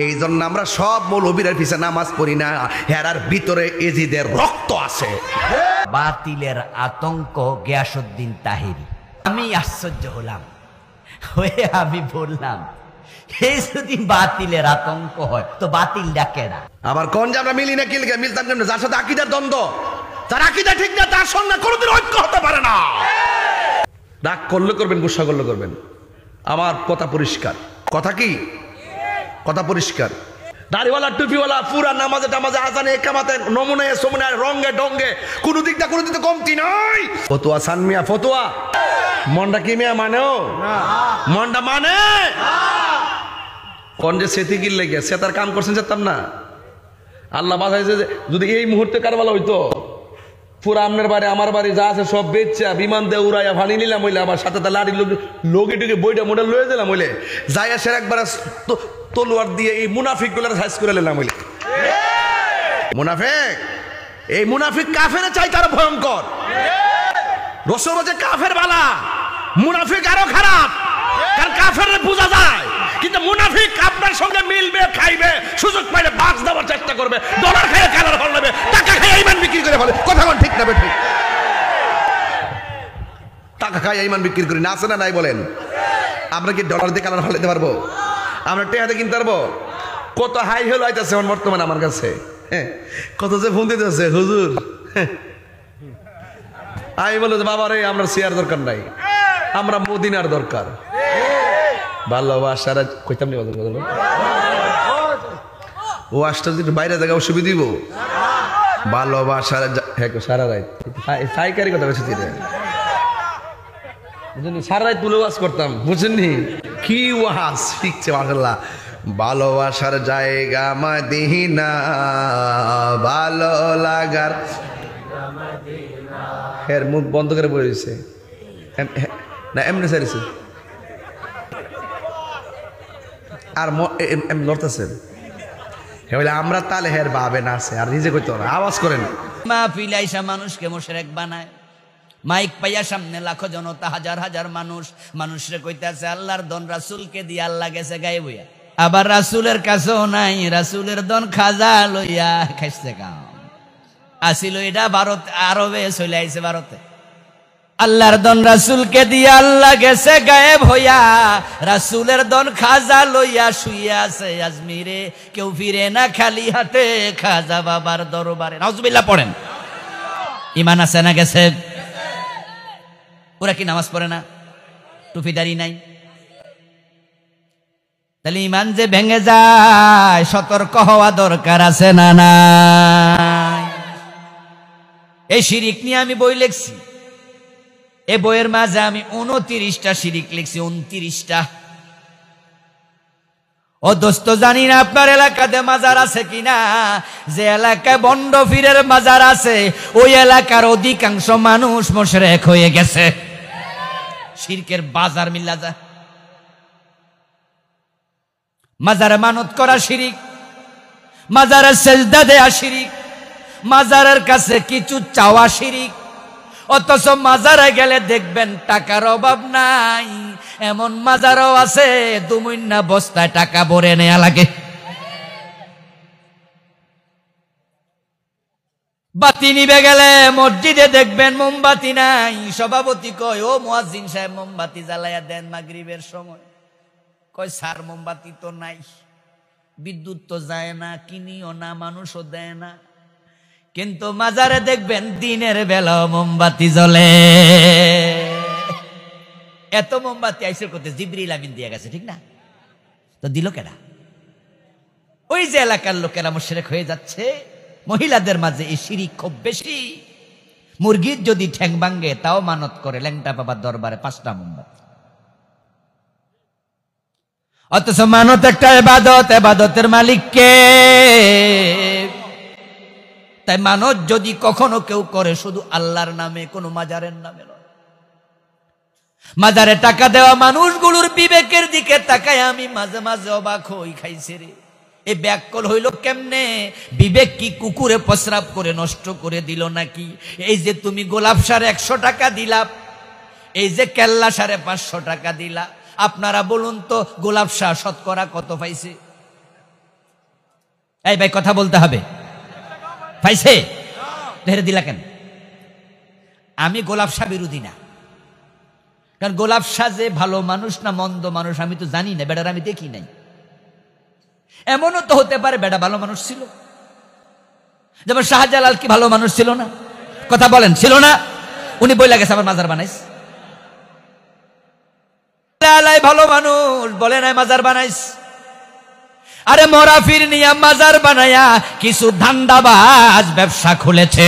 এই জন্য আমরা সব মৌলবীর পিছে নামাজ পড়ি না, হেরার ভিতরে এজিদের রক্ত আছে। বাতিলের আতঙ্ক গিয়াসউদ্দিন তাহেরি। আমি আশ্চর্য হলাম, হয়ে আমি বললাম এই যদি বাতিলের আতঙ্ক হয় তো বাতিল ডাকে না। আবার কোন যে আমরা মিলি না, কিলকে মিলতাম কেমনে? যার সাথে আকীদার দ্বন্দ্ব, যার আকীদা ঠিক না, তার সঙ্গে কোনোদিন ঐক্য হতে পারে না। রাগ করলে করবেন, গুসা করলে করবেন, আমার কথা পরিষ্কার। কথা কি? কথা পরিষ্কার। দাড়িওয়ালা টুপিওয়ালা পুরা নামাজে টামাজে আজানে একামাতে নমুনে সমুনে রঙে ডঙ্গে কোনো দিক তো কমতি নয়। ফতুয়া সানমিয়া ফতুয়া মনটা কি মিয়া মানেও মনটা মানে কোন যে সেতি গিল লেগে সে তার কাম করছেন যেতাম না। আল্লাহ বাঁচাইছে যে যদি এই মুহূর্তে কারবালা হইতো, পুরা আপনার বাড়ি আমার বাড়ি যা আছে সব বেচা বিমান দিয়ে উড়াইয়া ভানি নিলাম হইলে, আমার সাথে তার লাড়ি লোকে টুকে বইটা মোডেল লয়ে দিলাম হইলে, যাই আসে একবার তলোয়ার দিয়ে এই মুনাফিক গুলার সাইজ করে নিলাম হইলে। মুনাফিক, এই মুনাফিক কাফের চাই তার ভয়ঙ্কর। রসুল বলছে কাফের বালা, মুনাফিক আরো খারাপ। কারণ কাফের বোঝা যায়, কিন্তু মুনাফিক আপনার সঙ্গে মিলবে, খাইবে, সুযোগ পাইলে বাক্স দেওয়ার চেষ্টা করবে, ডলার খাইয়ে কালার ফল নেবে, টাকা খাইয়ে ইমান বিক্রি করে ফেলে। কথা বল ঠিক না ঠিক? টাকা খাইয়ে ইমান বিক্রি করি না, আছে না নাই বলেন? আমরা কি ডলার দিয়ে কালার ফল দিতে পারবো? আমরা টেহাতে কিনতে পারবো? কত হাই হেল আইতেছে বর্তমানে আমার কাছে, হ্যাঁ, কত যে ফোন দিতেছে হুজুর। আমি বলো যে বাবা রে, আমরা শেয়ার দরকার নাই, আমরা মদিনার দরকার। ভালোবাসার কইতাম নি ও আসটা যদি বাইরে জায়গা অসুবিধা দিব। ভালোবাসার সারা রাত সাইকারি কথা বেশি সারা রাত তুলে ওয়াজ করতাম, বুঝেননি কি ওয়াজ শিখছে মাশাআল্লাহ। ভালোবাসার জায়গা মদিনা, ভালো লাগার হের মুখ বন্ধ করে বলেছে না, এমনি সারিছে আর লড়তেছেন। আমরা তাহলে হের ভাবে না আছে আর নিজে কইতে আওয়াজ করেন। মাহফিল আইসা মানুষকে মুশরিক বানায়, মাইক পাইয়া সামনে লাখো জনতা, হাজার হাজার মানুষরে কইতাছে আল্লাহর দন রাসূলকে দিয়ে আল্লাহ গেছে গায়ে বইয়া। আবার রাসূলের কাছেও নাই, রাসূলের দন খাজা লইয়া খাইছে কাম আসিল। এটা ভারত, আরবে চলে আইছে ভারতে। আল্লাহর দন রাসূলকে দিয়ে আল্লাহ গেছে গায়েব হইয়া, রাসূলের দন খাজা লইয়া শুইয়া আছে আজমিরে, কেউ ফিরে না খালি হাতে খাজা বাবার দরবারে। নাউজুবিল্লাহ পড়েন। ঈমান আছে না গেছে? ওরা কি নামাজ পড়ে না? টুপিদারি নাই? তাহলে ঈমান যে ভেঙে যায় সতর্ক হওয়া দরকার আছে না নাই? এই শিরিক নিয়ে আমি বই লিখছি, এ বইয়ের মাঝে আমি 29টা শিরিক লিখছি। 29টা। ও দোস্ত, জানি না আপনার এলাকাতে মাজার আছে কিনা। যে এলাকায় বন্ড ফিরের মাজার আছে ওই এলাকার অধিকাংশ মানুষ মুশরিক হয়ে গেছে। শিরকের বাজার মিল্লা যায়। মাজারে মানত করা শিরিক, মাজারে সেজদা দেয়া শিরিক, মাজারের কাছে কিছু চাওয়া শিরিক। অথচ মাজারে গেলে দেখবেন টাকার অভাব নাই, এমন মাজারও আছে দুমুন্না বস্তায় টাকা ভরে নেয়া লাগে। বাতি নিবে গেলে মসজিদে দেখবেন মোমবাতি নাই, সভাপতি কয় ও মুয়াজ্জিন সাহেব মোমবাতি জ্বালাইয়া দেন মাগরিবের সময়। কয় স্যার মোমবাতি তো নাই, বিদ্যুৎ তো যায় না, কিনিও না, মানুষও দেয় না। কিন্তু মাজারে দেখবেন দিনের বেলা মোমবাতি জ্বলে। এত মোমবাতি আইসের করতে জিবরিল আমিন দিয়ে গেছে, ঠিক না? তো দিল কেডা? ওই যে এলাকার লোকেরা মুশরিক হয়ে যাচ্ছে। মহিলাদের মাঝে এই শিরিক খুব বেশি। মুরগির যদি ঠ্যাং ভাঙ্গে তাও মানত করে ল্যাংটা বাবার দরবারে 5টা মোমবাতি। অথচ মানত একটা ইবাদত, ইবাদতের মালিক কে? তাই মানত যদি কখনো কেউ করে শুধু আল্লাহর নামে, কোনো মাজারের নামে নয়। মাজারে টাকা দেওয়া মানুষগুলোর বিবেকের দিকে তাকায় আমি মাঝে মাঝে অবাক হই। খাইছে রে, এই ব্যাককল হইল কেমনে? বিবেক কি কুকুরে প্রস্রাব করে নষ্ট করে দিল নাকি? এই যে তুমি গোলাপ সার 100 টাকা দিলা, এই যে কেল্লা সারে 500 টাকা দিলা, আপনারা বলুন তো গোলাপ সার শতকরা কত পাইছে? এই ভাই কথা বলতে হবে, পাইছে ধরে দিলা কেন? আমি গোলাপ শাহ বিরোধী না, কারণ গোলাপ শাহ যে ভালো মানুষ না মন্দ মানুষ আমি তো জানি না, বেটার আমি দেখি নাই। এমনও তো হতে পারে বেটা ভালো মানুষ ছিল, যেমন শাহজালাল কি ভালো মানুষ ছিল না? কথা বলেন, ছিল না? উনি বইলা গেছে আবার মাজার বানাইস। ভালো মানুষ বলে নাই মাজার বানাইস। আরে মরাফির নিয়া মাজার বানায়া কিছু ধান্দাবাজ ব্যবসা খুলেছে।